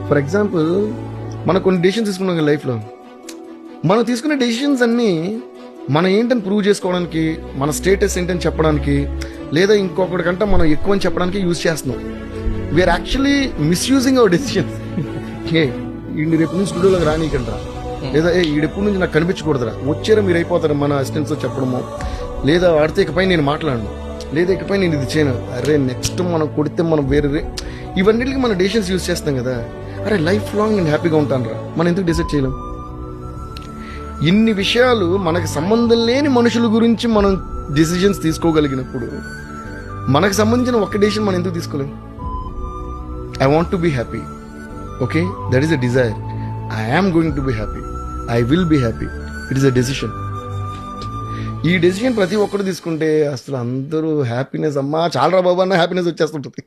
For example మనం కొన్ని decisions తీసుకున్నాం కదా లైఫ్లో. మనం తీసుకునే డెసిషన్స్ అన్నీ మనం ఏంటని ప్రూవ్ చేసుకోవడానికి, మన స్టేటస్ ఏంటని చెప్పడానికి, లేదా ఇంకొకటి కంటే మనం ఎక్కువ అని చెప్పడానికి యూజ్ చేస్తున్నాం. We are actually misusing our decisions. ఈ రేపు నుంచి స్టూడియోలోకి రానీకండ్రా, లేదా ఈడెప్పుడు నుంచి నాకు కనిపించకూడదురా, వచ్చారా మీరు అయిపోతారు మన అసిస్టెంట్స్తో చెప్పడము, లేదా ఆడితే ఇకపై నేను మాట్లాడను, లేదా ఇకపై నేను ఇది చేయను, అరే నెక్స్ట్ మనం కొడితే మనం వేరే, ఇవన్నిటికి మనం డెసిషన్స్ యూజ్ చేస్తాం కదా. అరే లైఫ్ లాంగ్ నేను హ్యాపీగా ఉంటాను రా, మనం ఎందుకు డిసైడ్ చేయలేం? ఇన్ని విషయాలు మనకు సంబంధం లేని మనుషుల గురించి మనం డిసిజన్స్ తీసుకోగలిగినప్పుడు మనకు సంబంధించిన ఒక్క డెసిషన్ మనం ఎందుకు తీసుకోలేం? I want to be happy, okay, that is a desire. I am going to be happy, I will be happy, it is a decision. ఈ డెసిషన్ ప్రతి ఒక్కరు తీసుకుంటే అసలు అందరూ హ్యాపీనెస్, అమ్మా చాలా రా బాబా అన్న హ్యాపీనెస్ వచ్చేస్తుంటుంది.